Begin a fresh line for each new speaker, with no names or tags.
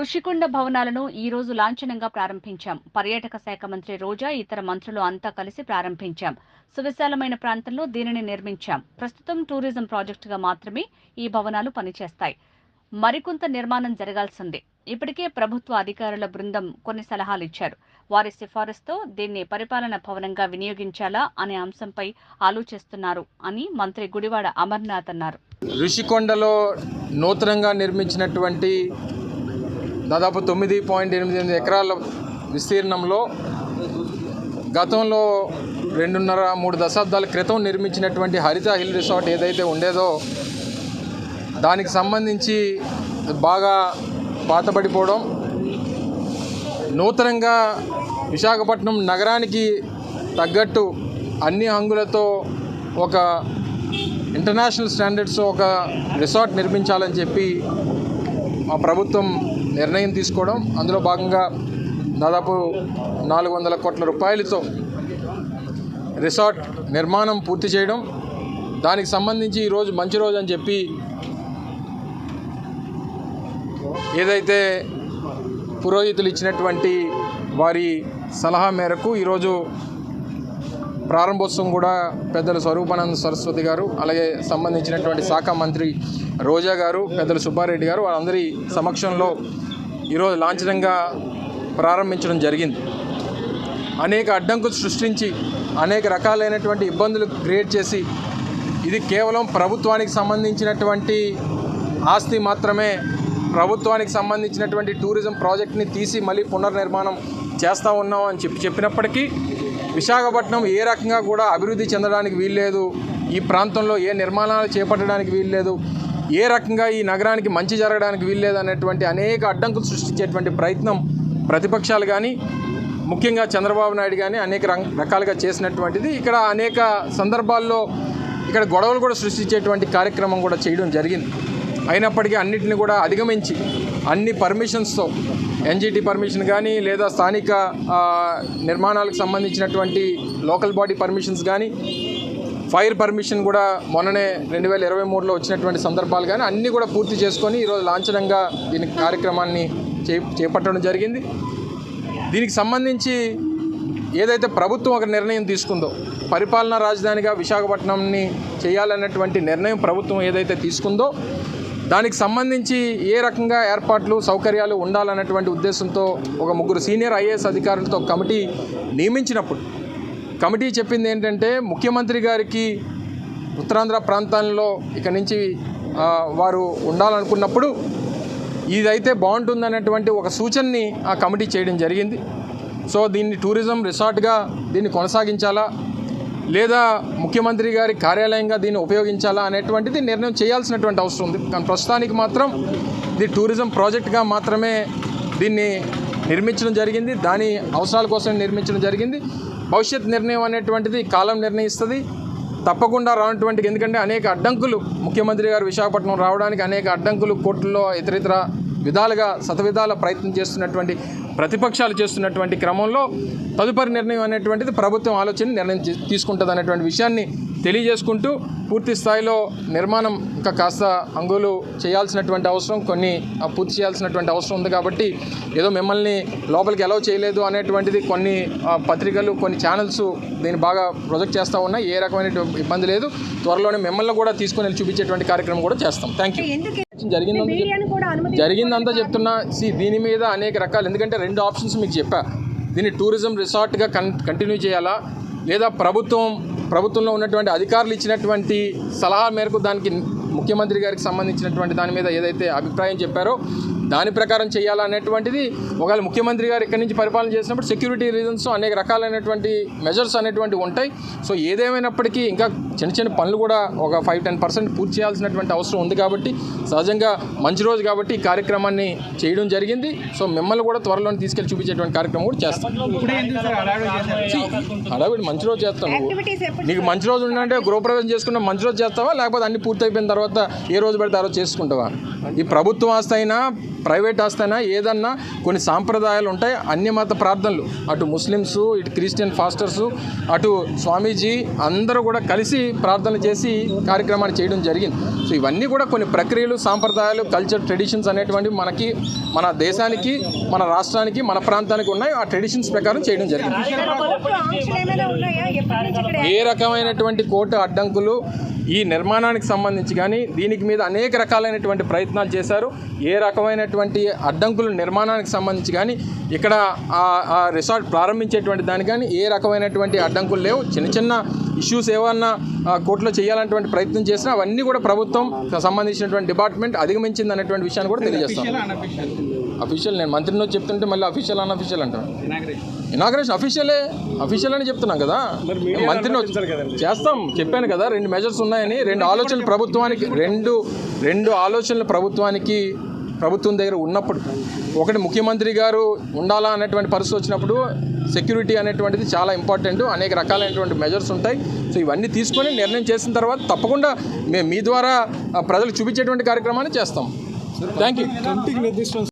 ఋషికొండ భవనాలను ఈ రోజు లాంఛనంగా ప్రారంభించాం. పర్యాటక శాఖ మంత్రి రోజా, ఇతర మంత్రులు అంతా కలిసి ప్రారంభించాం. సువిశాలమైన ప్రాంతంలో దీనిని నిర్మించాం. ప్రస్తుతం టూరిజం ప్రాజెక్టుగా మాత్రమే ఈ భవనాలు పనిచేస్తాయి. మరికొంత నిర్మాణం జరగాల్సింది. ఇప్పటికే ప్రభుత్వ అధికారుల బృందం కొన్ని సలహాలు ఇచ్చారు. వారి సిఫారసుతో దీన్ని పరిపాలన భవనంగా వినియోగించాలా అనే అంశంపై ఆలోచిస్తున్నారు అని మంత్రి గుడివాడ అమర్నాథ్ అన్నారు.
ఋషికొండలో నూతనంగా నిర్మించినటువంటి దాదాపు 9.8 ఎకరాల విస్తీర్ణంలో గతంలో 2.5-3 దశాబ్దాల క్రితం నిర్మించినటువంటి హరిత హిల్ రిసార్ట్ ఏదైతే ఉండేదో దానికి సంబంధించి బాగా పాతబడిపోవడం, నూతనంగా విశాఖపట్నం నగరానికి తగ్గట్టు అన్ని హంగులతో ఒక ఇంటర్నేషనల్ స్టాండర్డ్స్ ఒక రిసార్ట్ నిర్మించాలని చెప్పి మా ప్రభుత్వం నిర్ణయం తీసుకోవడం, అందులో భాగంగా దాదాపు 400 కోట్ల రూపాయలతో రిసార్ట్ నిర్మాణం పూర్తి చేయడం, దానికి సంబంధించి ఈరోజు మంచి రోజు అని చెప్పి ఏదైతే పురోహితులు ఇచ్చినటువంటి వారి సలహా మేరకు ఈరోజు ప్రారంభోత్సవం కూడా పెద్దలు స్వరూపానంద సరస్వతి గారు, అలాగే సంబంధించినటువంటి శాఖ మంత్రి రోజా గారు, పెద్దలు సుబ్బారెడ్డి గారు వాళ్ళందరి సమక్షంలో ఈరోజు లాంఛనంగా ప్రారంభించడం జరిగింది. అనేక అడ్డంకులు సృష్టించి అనేక రకాలైనటువంటి ఇబ్బందులు క్రియేట్ చేసి ఇది కేవలం ప్రభుత్వానికి సంబంధించినటువంటి ఆస్తి మాత్రమే, ప్రభుత్వానికి సంబంధించినటువంటి టూరిజం ప్రాజెక్ట్ని తీసి మళ్ళీ పునర్నిర్మాణం చేస్తూ ఉన్నాం అని చెప్పినప్పటికీ విశాఖపట్నం ఏ రకంగా కూడా అభివృద్ధి చెందడానికి వీల్లేదు, ఈ ప్రాంతంలో ఏ నిర్మాణాలు చేపట్టడానికి వీల్లేదు, ఏ రకంగా ఈ నగరానికి మంచి జరగడానికి వీల్లేదు అనేటువంటి అనేక అడ్డంకులు సృష్టించేటువంటి ప్రయత్నం ప్రతిపక్షాలు కానీ ముఖ్యంగా చంద్రబాబు నాయుడు కానీ అనేక రకాలుగా చేసినటువంటిది. ఇక్కడ అనేక సందర్భాల్లో ఇక్కడ గొడవలు కూడా సృష్టించేటువంటి కార్యక్రమం కూడా చేయడం జరిగింది. అయినప్పటికీ అన్నింటిని కూడా అధిగమించి అన్ని పర్మిషన్స్తో ఎన్జిటి పర్మిషన్ కానీ లేదా స్థానిక నిర్మాణాలకు సంబంధించినటువంటి లోకల్ బాడీ పర్మిషన్స్ కానీ ఫైర్ పర్మిషన్ కూడా మొన్ననే 2023లో వచ్చినటువంటి సందర్భాలు కానీ అన్నీ కూడా పూర్తి చేసుకొని ఈరోజు లాంఛనంగా దీని కార్యక్రమాన్ని చేపట్టడం జరిగింది. దీనికి సంబంధించి ఏదైతే ప్రభుత్వం ఒక నిర్ణయం తీసుకుందో పరిపాలనా రాజధానిగా విశాఖపట్నంని చేయాలన్నటువంటి నిర్ణయం ప్రభుత్వం ఏదైతే తీసుకుందో దానికి సంబంధించి ఏ రకంగా ఏర్పాట్లు సౌకర్యాలు ఉండాలన్నటువంటి ఉద్దేశంతో ఒక 3 సీనియర్ ఐఏఎస్ అధికారులతో కమిటీ నియమించినప్పుడు కమిటీ చెప్పింది ఏంటంటే ముఖ్యమంత్రి గారికి ఉత్తరాంధ్ర ప్రాంతాల్లో ఇక నుంచి వారు ఉండాలనుకున్నప్పుడు ఇదైతే బాగుంటుందన్నటువంటి ఒక సూచనని ఆ కమిటీ చేయడం జరిగింది. సో దీన్ని టూరిజం రిసార్ట్గా దీన్ని కొనసాగించాలా లేదా ముఖ్యమంత్రి గారి కార్యాలయంగా దీన్ని ఉపయోగించాలా అనేటువంటిది నిర్ణయం చేయాల్సినటువంటి అవసరం ఉంది. కానీ ప్రస్తుతానికి మాత్రం ఇది టూరిజం ప్రాజెక్ట్గా మాత్రమే దీన్ని నిర్మించడం జరిగింది, దాని అవసరాల కోసం నిర్మించడం జరిగింది. భవిష్యత్ నిర్ణయం అనేటువంటిది కాలం నిర్ణయిస్తుంది. తప్పకుండా రానటువంటి, ఎందుకంటే అనేక అడ్డంకులు ముఖ్యమంత్రి గారు విశాఖపట్నం రావడానికి అనేక అడ్డంకులు కోర్టుల్లో ఇతరితర విధాలుగా శతవిధాల ప్రయత్నం చేస్తున్నటువంటి ప్రతిపక్షాలు చేస్తున్నటువంటి క్రమంలో తదుపరి నిర్ణయం అనేటువంటిది ప్రభుత్వం ఆలోచన నిర్ణయం తీసుకుంటుంది అనేటువంటి విషయాన్ని తెలియజేసుకుంటూ పూర్తి స్థాయిలో నిర్మాణం ఇంకా కాస్త అంగులు చేయాల్సినటువంటి అవసరం, కొన్ని పూర్తి చేయాల్సినటువంటి అవసరం ఉంది. కాబట్టి ఏదో మిమ్మల్ని లోపలికి అలౌ చేయలేదు అనేటువంటిది కొన్ని పత్రికలు కొన్ని ఛానల్స్ దీన్ని బాగా ప్రొజెక్ట్ చేస్తూ ఉన్నాయి. ఏ రకమైన ఇబ్బంది లేదు. త్వరలోనే మిమ్మల్ని కూడా తీసుకొని చూపించేటువంటి కార్యక్రమం కూడా చేస్తాం. Thank you. జరిగిందంతా చెప్తున్నా. దీని మీద అనేక రకాలు, ఎందుకంటే 2 ఆప్షన్స్ మీకు చెప్పా. దీన్ని టూరిజం రిసార్ట్గా కంటిన్యూ చేయాలా లేదా ప్రభుత్వంలో ఉన్నటువంటి అధికారులు ఇచ్చినటువంటి సలహా మేరకు దానికి ముఖ్యమంత్రి గారికి సంబంధించినటువంటి దాని మీద ఏదైతే అభిప్రాయం చెప్పారో దాని ప్రకారం చేయాలా అనేటువంటిది. ఒకవేళ ముఖ్యమంత్రి గారు ఇక్కడి నుంచి పరిపాలన చేసినప్పుడు సెక్యూరిటీ రీజన్స్ అనేక రకాలైనటువంటి మెజర్స్ అనేటువంటివి ఉంటాయి. సో ఏదేమైనప్పటికీ ఇంకా చిన్న పనులు కూడా ఒక 5-10% పూర్తి చేయాల్సినటువంటి అవసరం ఉంది. కాబట్టి సహజంగా మంచి రోజు కాబట్టి ఈ కార్యక్రమాన్ని చేయడం జరిగింది. సో మిమ్మల్ని కూడా త్వరలోనే తీసుకెళ్లి చూపించేటువంటి కార్యక్రమం కూడా చేస్తాం. హడావిడి మంచి రోజు చేస్తాం. నీకు మంచి రోజు ఉందంటే గృహప్రవేశం చేసుకున్న మంచి రోజు చేస్తావా, లేకపోతే అన్ని పూర్తి అయిపోయిన తర్వాత తర్వాత ఏ రోజు పడితే ఆ రోజు చేసుకుంటావా? ఈ ప్రభుత్వ ఆస్తి అయినా ప్రైవేట్ ఆస్తి అయినా ఏదన్నా కొన్ని సాంప్రదాయాలు ఉంటాయి. అన్ని మత ప్రార్థనలు, అటు ముస్లిమ్స్, ఇటు క్రిస్టియన్ ఫాస్టర్సు, అటు స్వామీజీ అందరూ కూడా కలిసి ప్రార్థనలు చేసి కార్యక్రమాన్ని చేయడం జరిగింది. సో ఇవన్నీ కూడా కొన్ని ప్రక్రియలు, సాంప్రదాయాలు, కల్చర్, ట్రెడిషన్స్ అనేటువంటివి మనకి, మన దేశానికి, మన రాష్ట్రానికి, మన ప్రాంతానికి ఉన్నాయి. ఆ ట్రెడిషన్స్ ప్రకారం చేయడం జరిగింది. ఏ రకమైనటువంటి కోర్టు అడ్డంకులు ఈ నిర్మాణానికి సంబంధించి కానీ దీనికి మీద అనేక రకాలైనటువంటి ప్రయత్నాలు చేశారు. ఏ రకమైనటువంటి అడ్డంకులు నిర్మాణానికి సంబంధించి కానీ ఇక్కడ ఆ రిసార్ట్ ప్రారంభించేటువంటి దానికి కానీ ఏ రకమైనటువంటి అడ్డంకులు లేవు. చిన్న చిన్న ఇష్యూస్ ఏమన్నా కోర్టులో చేయాలన్నటువంటి ప్రయత్నం చేసినా అవన్నీ కూడా ప్రభుత్వం సంబంధించినటువంటి డిపార్ట్మెంట్ అధిగమించింది అనేటువంటి విషయాన్ని కూడా తెలియజేస్తాను. అఫీషియల్ నేను మంత్రిని వచ్చి చెప్తుంటే మళ్ళీ అఫీషియల్ అన్అఫీషియల్ అంటాను. ఇనాగ్రేషన్ అఫీషియల్ అని చెప్తున్నాం కదా, మంత్రిని చేస్తాం. చెప్పాను కదా 2 మెజర్స్ ఉన్నాయని. 2 ఆలోచనలు ప్రభుత్వానికి ప్రభుత్వం దగ్గర ఉన్నప్పుడు, ఒకటి ముఖ్యమంత్రి గారు ఉండాలా అనేటువంటి పరిస్థితి వచ్చినప్పుడు సెక్యూరిటీ అనేటువంటిది చాలా ఇంపార్టెంట్. అనేక రకాలైనటువంటి మెజర్స్ ఉంటాయి. సో ఇవన్నీ తీసుకొని నిర్ణయం చేసిన తర్వాత తప్పకుండా మేము మీ ద్వారా ప్రజలకు చూపించేటువంటి కార్యక్రమాన్ని చేస్తాం. Thank you.